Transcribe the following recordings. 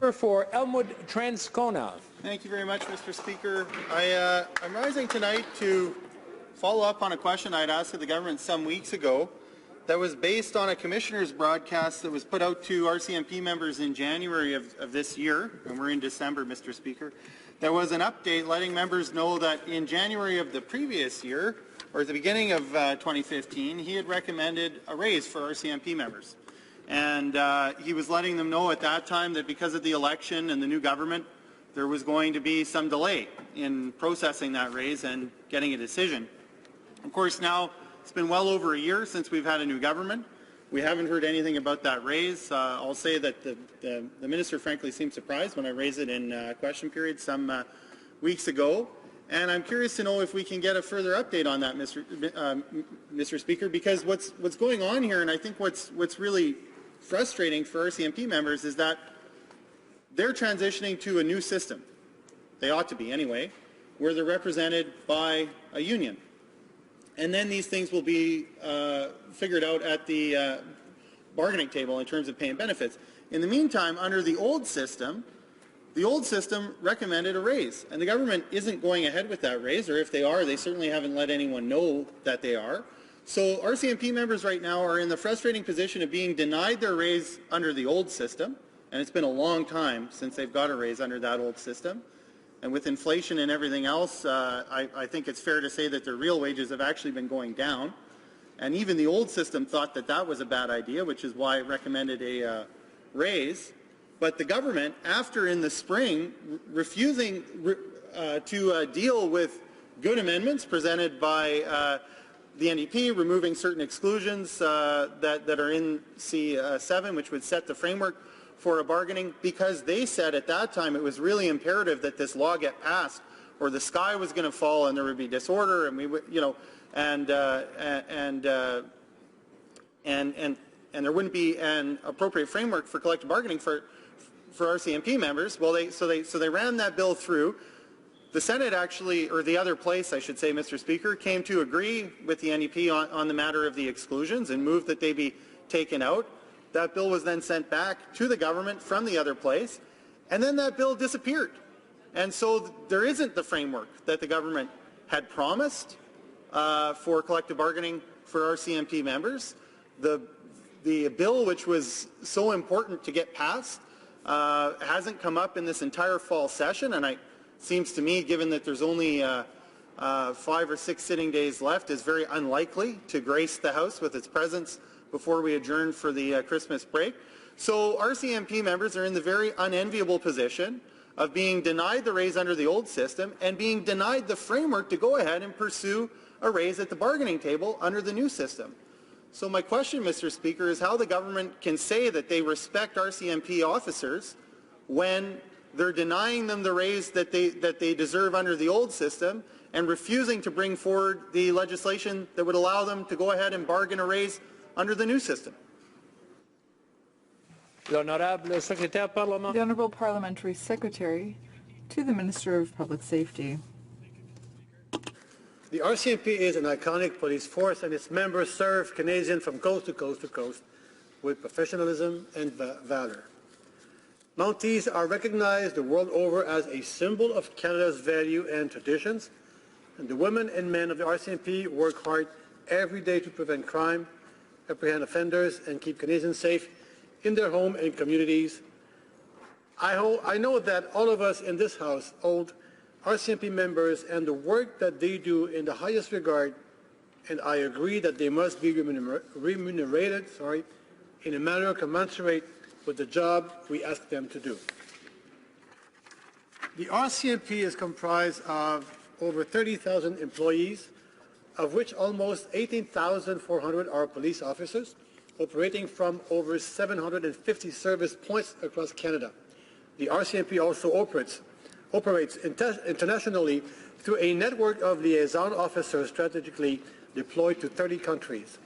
For Elmwood Transcona. Thank you very much, Mr. Speaker. I'm rising tonight to follow up on a question I'd asked of the government some weeks ago that was based on a commissioner's broadcast that was put out to RCMP members in January of this year, and we're in December, Mr. Speaker. There was an update letting members know that in January of the previous year, or at the beginning of 2015, he had recommended a raise for RCMP members. And he was letting them know at that time that because of the election and the new government, there was going to be some delay in processing that raise and getting a decision. Of course, now it's been well over a year since we've had a new government. We haven't heard anything about that raise. I'll say that the minister frankly seemed surprised when I raised it in question period some weeks ago. And I'm curious to know if we can get a further update on that, Mr. Speaker, because what's going on here, and I think what's really frustrating for RCMP members, is that they're transitioning to a new system. They ought to be anyway, where they're represented by a union. And then these things will be figured out at the bargaining table in terms of pay and benefits. In the meantime, under the old system recommended a raise, and the government isn't going ahead with that raise, or if they are, they certainly haven't let anyone know that they are. So RCMP members right now are in the frustrating position of being denied their raise under the old system, and it's been a long time since they've got a raise under that old system. And with inflation and everything else, I think it's fair to say that their real wages have actually been going down. And even the old system thought that that was a bad idea, which is why it recommended a raise. But the government, after in the spring refusing to deal with good amendments presented by the NDP, removing certain exclusions that are in C7, which would set the framework for a bargaining, because they said at that time it was really imperative that this law get passed, or the sky was going to fall and there would be disorder, and we would, you know, and there wouldn't be an appropriate framework for collective bargaining for RCMP members. Well, so they ran that bill through. The Senate actually, or the other place, I should say, Mr. Speaker, came to agree with the NDP on the matter of the exclusions and moved that they be taken out. That bill was then sent back to the government from the other place, and then that bill disappeared. And so there isn't the framework that the government had promised for collective bargaining for RCMP members. The bill, which was so important to get passed, hasn't come up in this entire fall session, and it seems to me, given that there's only 5 or 6 sitting days left, is very unlikely to grace the House with its presence before we adjourn for the Christmas break. So RCMP members are in the very unenviable position of being denied the raise under the old system and being denied the framework to go ahead and pursue a raise at the bargaining table under the new system. So my question, Mr. Speaker, is how the government can say that they respect RCMP officers when they're denying them the raise that they deserve under the old system and refusing to bring forward the legislation that would allow them to go ahead and bargain a raise under the new system. The Honourable Parliamentary Secretary to the Minister of Public Safety. The RCMP is an iconic police force, and its members serve Canadians from coast to coast to coast with professionalism and valour. Mounties are recognized the world over as a symbol of Canada's value and traditions, and the women and men of the RCMP work hard every day to prevent crime, apprehend offenders, and keep Canadians safe in their home and communities. I know that all of us in this House hold RCMP members and the work that they do in the highest regard, and I agree that they must be remunerated in a manner commensurate with the job we ask them to do. The RCMP is comprised of over 30,000 employees, of which almost 18,400 are police officers, operating from over 750 service points across Canada. The RCMP also operates internationally through a network of liaison officers strategically deployed to 30 countries.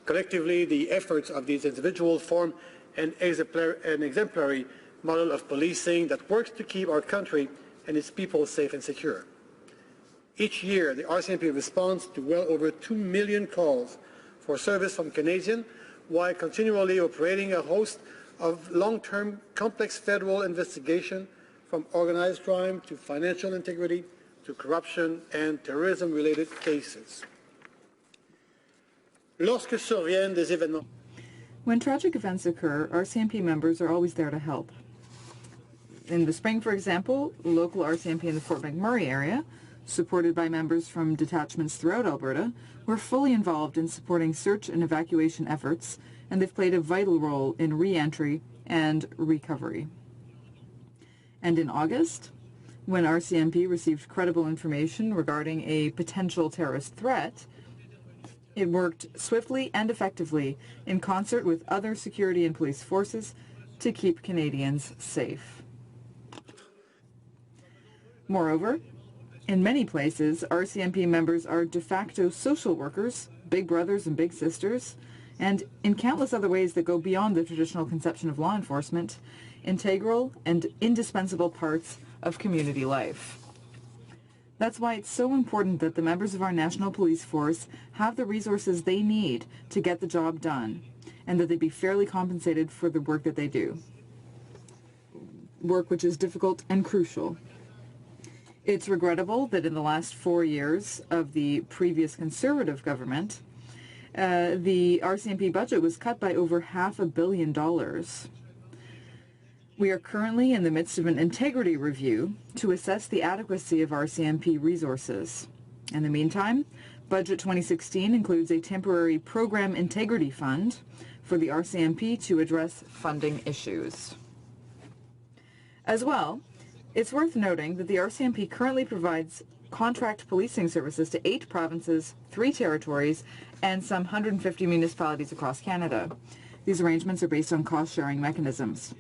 Collectively, the efforts of these individuals form an exemplary model of policing that works to keep our country and its people safe and secure. Each year, the RCMP responds to well over 2 million calls for service from Canadians, while continually operating a host of long-term complex federal investigation, from organized crime to financial integrity to corruption and terrorism-related cases. Lorsque surviennent des événements. When tragic events occur, RCMP members are always there to help. In the spring, for example, local RCMP in the Fort McMurray area, supported by members from detachments throughout Alberta, were fully involved in supporting search and evacuation efforts, and they've played a vital role in re-entry and recovery. And in August, when RCMP received credible information regarding a potential terrorist threat, it worked swiftly and effectively in concert with other security and police forces to keep Canadians safe. Moreover, in many places, RCMP members are de facto social workers, big brothers and big sisters, and in countless other ways that go beyond the traditional conception of law enforcement, integral and indispensable parts of community life. That's why it's so important that the members of our National Police Force have the resources they need to get the job done, and that they be fairly compensated for the work that they do. Work which is difficult and crucial. It's regrettable that in the last 4 years of the previous Conservative government, the RCMP budget was cut by over $500 million. We are currently in the midst of an integrity review to assess the adequacy of RCMP resources. In the meantime, Budget 2016 includes a temporary program integrity fund for the RCMP to address funding issues. As well, it's worth noting that the RCMP currently provides contract policing services to 8 provinces, 3 territories, and some 150 municipalities across Canada. These arrangements are based on cost-sharing mechanisms.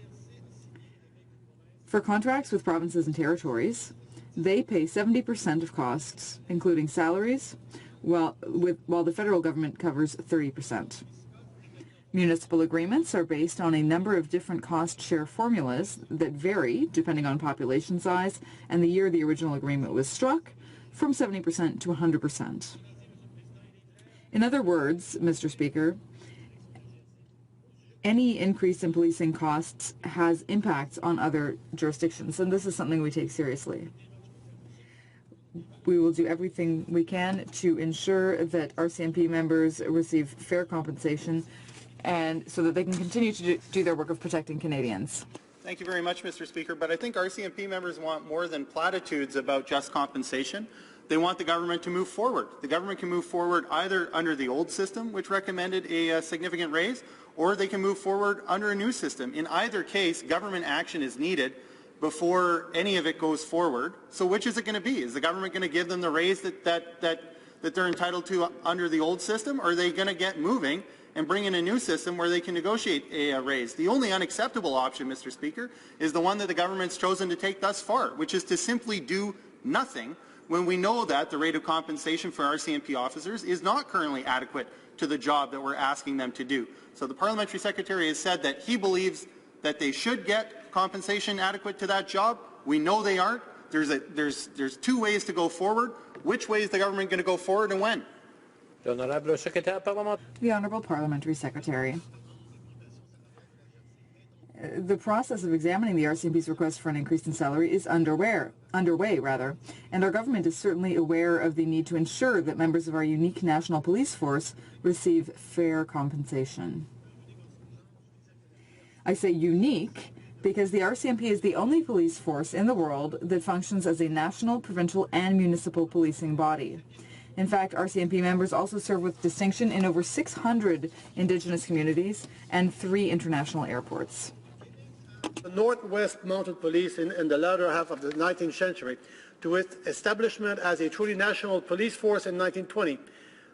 For contracts with provinces and territories, they pay 70% of costs, including salaries, while the federal government covers 30%. Municipal agreements are based on a number of different cost-share formulas that vary, depending on population size and the year the original agreement was struck, from 70% to 100%. In other words, Mr. Speaker, any increase in policing costs has impacts on other jurisdictions, and this is something we take seriously. We will do everything we can to ensure that RCMP members receive fair compensation and so that they can continue to do their work of protecting Canadians. Thank you very much, Mr. Speaker. But I think RCMP members want more than platitudes about just compensation. They want the government to move forward. The government can move forward either under the old system, which recommended a significant raise, or they can move forward under a new system. In either case, government action is needed before any of it goes forward. So which is it going to be? Is the government going to give them the raise that they're entitled to under the old system, or are they going to get moving and bring in a new system where they can negotiate a raise? The only unacceptable option, Mr. Speaker, is the one that the government's chosen to take thus far, which is to simply do nothing when we know that the rate of compensation for RCMP officers is not currently adequate to the job that we're asking them to do. So the Parliamentary Secretary has said that he believes that they should get compensation adequate to that job. We know they aren't. There's 2 ways to go forward. Which way is the government going to go forward and when? The Honourable Parliamentary Secretary. The process of examining the RCMP's request for an increase in salary is underway, and our government is certainly aware of the need to ensure that members of our unique national police force receive fair compensation. I say unique because the RCMP is the only police force in the world that functions as a national, provincial, and municipal policing body. In fact, RCMP members also serve with distinction in over 600 Indigenous communities and 3 international airports. The Northwest Mounted Police in the latter half of the 19th century, to its establishment as a truly national police force in 1920,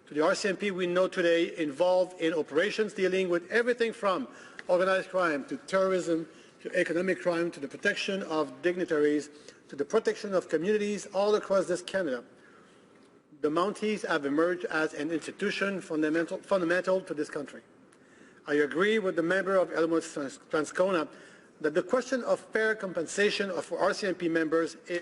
to the RCMP we know today, involved in operations dealing with everything from organized crime to terrorism to economic crime to the protection of dignitaries to the protection of communities all across this Canada. The Mounties have emerged as an institution fundamental to this country. I agree with the member of Elmwood-Transcona that the question of fair compensation for RCMP members is